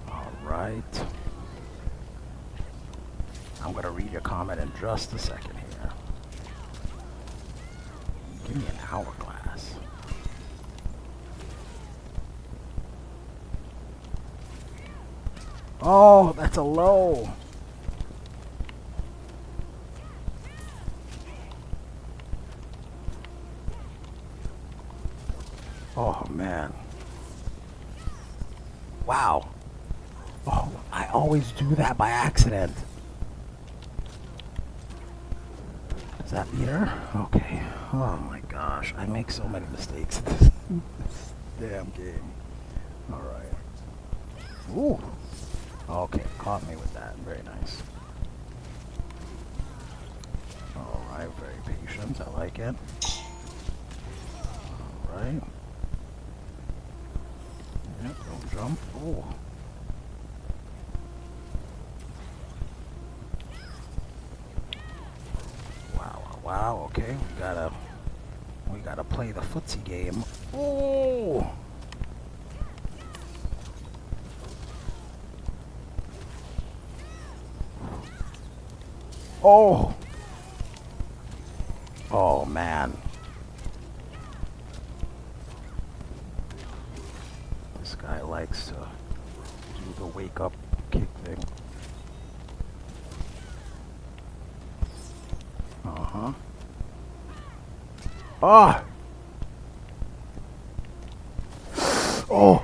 Alright. I'm gonna read your comment in just a second here. Give me an hourglass. Oh, that's a low. Oh, man. Wow. Oh, I always do that by accident. Is that meter? Okay. Oh my gosh, I make so many mistakes in this damn game. Alright. Ooh. Okay, caught me with that. Very nice. Alright, very patient. I like it. Alright. Yep, don't jump. Ooh. Wow, okay, we gotta play the footsie game. Oh! Oh! Oh, man. This guy likes to do the wake up kick thing. Uh-huh. Ah! Oh!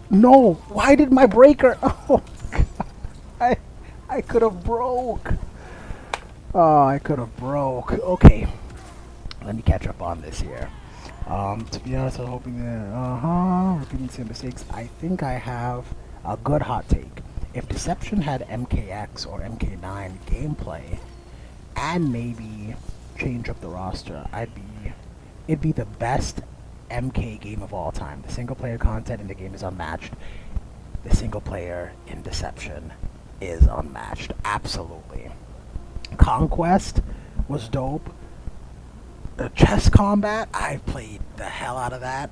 No! Why did my breaker? Oh, God. I could have broke. Oh, I could have broke. Okay. Let me catch up on this here. To be honest, I was hoping that, repeating the same mistakes. I think I have a good hot take. If Deception had MKX or MK9 gameplay, and maybe change up the roster, it'd be the best MK game of all time. The single player content in the game is unmatched. The single player in Deception is unmatched. Absolutely. Conquest was dope. The chess combat, I played the hell out of that.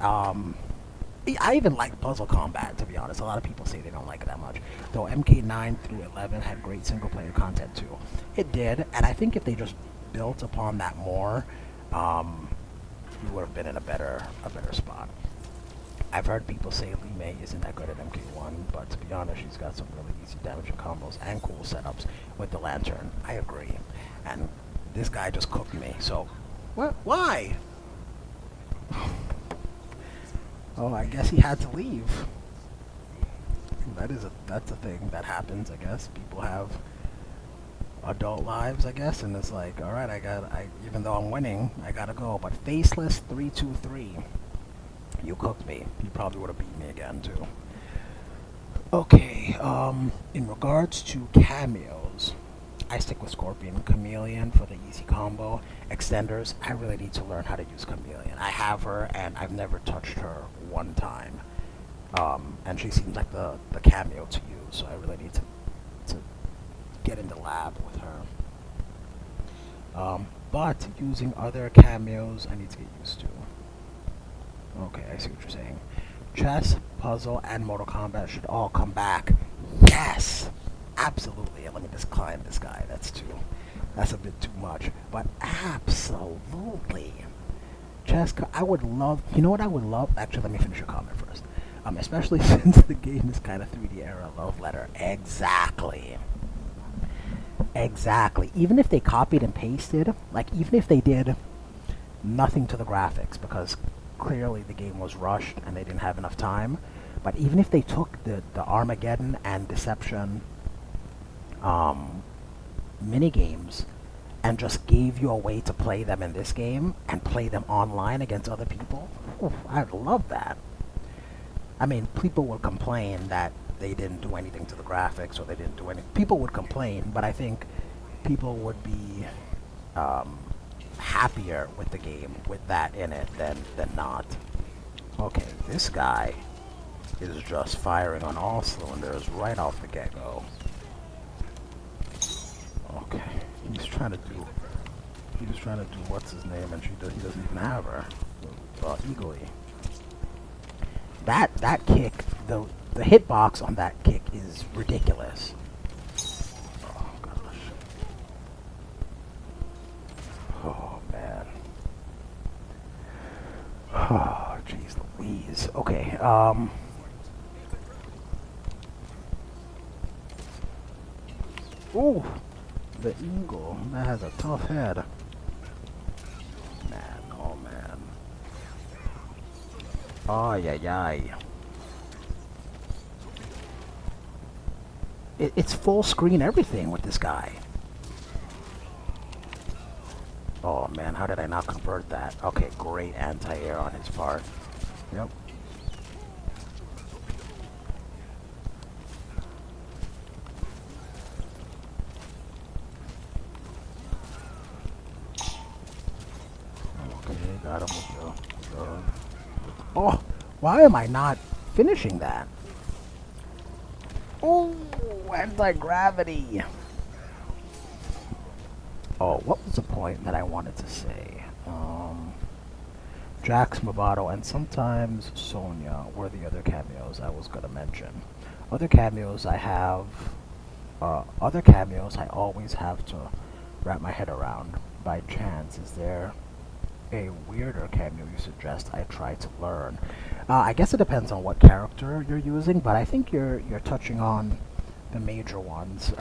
I even like Puzzle Combat, to be honest. A lot of people say they don't like it that much. Though MK9 through 11 had great single-player content too. It did, and I think if they just built upon that more, we would have been in a better spot. I've heard people say Lee May isn't that good at MK1, but to be honest, she's got some really easy damaging combos and cool setups with the Lantern. I agree. And this guy just cooked me, so... What? Why? Oh, I guess he had to leave. That's a thing that happens, I guess. People have adult lives, I guess, and it's like, alright, even though I'm winning, I gotta go. But Faceless 323. You cooked me. You probably would have beat me again, too. Okay, in regards to cameos, I stick with Scorpion. Chameleon for the easy combo. Extenders, I really need to learn how to use Chameleon. I have her, and I've never touched her one time. And she seems like the cameo to use, so I really need to get in the lab with her. But using other cameos, I need to get used to. Okay, I see what you're saying. Chess, puzzle, and Mortal Kombat should all come back. Yes! Absolutely. Let me just climb this guy. That's a bit too much. But absolutely. Chess, I would love... You know what I would love? Actually, let me finish your comment first. Especially since the game is kind of 3D era love letter. Exactly. Exactly. Even if they copied and pasted, like even if they did nothing to the graphics, because clearly the game was rushed and they didn't have enough time, but even if they took the Armageddon and Deception minigames and just gave you a way to play them in this game and play them online against other people, I'd love that. I mean, people would complain that they didn't do anything to the graphics or they didn't do anything. People would complain, but I think people would be happier with the game with that in it than not. Okay, this guy is just firing on all cylinders right off the get-go. Okay, he's trying to do what's his name, and he doesn't even have her. Eagly. That kick, the hitbox on that kick is ridiculous. Oh gosh. Oh man. Oh jeez Louise. Okay. Ooh, the eagle. That has a tough head. Man, oh man. Oh yeah. It's full screen everything with this guy. Oh man, how did I not convert that? Okay, great anti-air on his part. Yep. Okay, got him with the... Oh, why am I not finishing that? Oh, anti-gravity. Oh, what was the point that I wanted to say? Jax, Mabato, and sometimes Sonya were the other cameos I was going to mention. Other cameos I always have to wrap my head around. By chance, is there a weirder cameo you suggest I try to learn? I guess it depends on what character you're using, but I think you're touching on the major ones.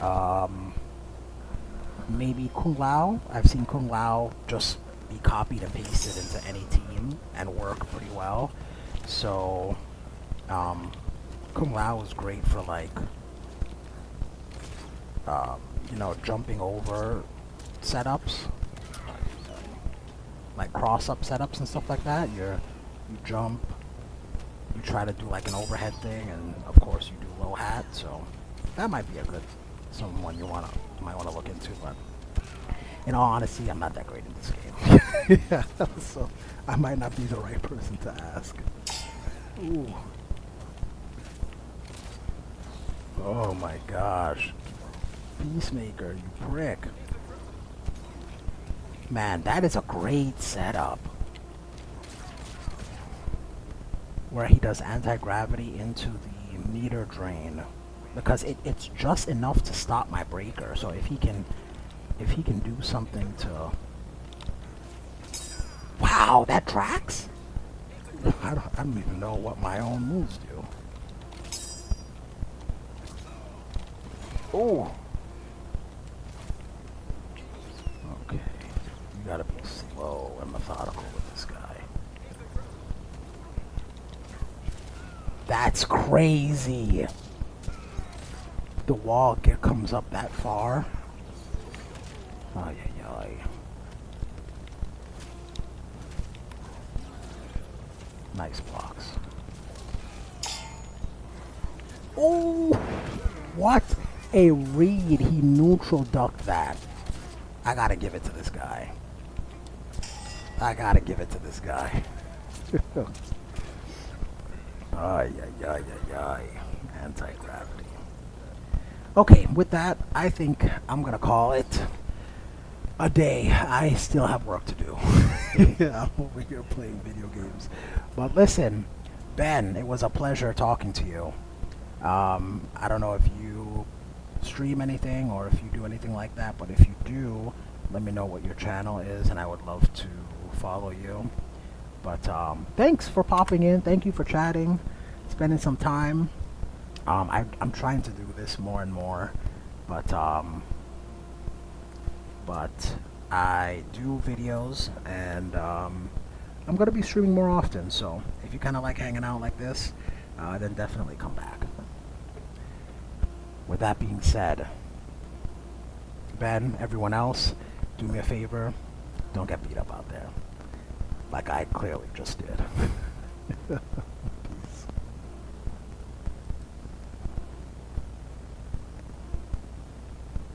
Maybe Kung Lao. I've seen Kung Lao just be copied and pasted into any team and work pretty well. So, Kung Lao is great for like, jumping over setups, like cross-up setups and stuff like that. You jump, you try to do like an overhead thing, and of course you do low hat. So that might be a good someone you might want to look into. But in all honesty, I'm not that great in this game. Yeah, so I might not be the right person to ask. Ooh. Oh my gosh. Peacemaker, you prick. Man, that is a great setup. where he does anti-gravity into the meter drain, because it's just enough to stop my breaker. So if he can do something to, wow, that tracks. I don't even know what my own moves do. Oh. Okay. You gotta be slow and methodical with this guy. That's crazy. The wall comes up that far. Ay, ay, ay. Nice blocks. Oh! What a read. He neutral ducked that. I gotta give it to this guy. I gotta give it to this guy. Ay, ay, ay, ay, ay. Anti-gravity. Okay, with that, I think I'm gonna call it a day. I still have work to do. I'm over here playing video games. But listen, Ben, it was a pleasure talking to you. I don't know if you stream anything or if you do anything like that, but if you do, let me know what your channel is, and I would love to follow you. But thanks for popping in. Thank you for chatting, spending some time. I'm trying to do this more and more, but I do videos, and I'm gonna be streaming more often. So if you kind of like hanging out like this, then definitely come back. With that being said, Ben, everyone else, do me a favor, don't get beat up out there, like I clearly just did.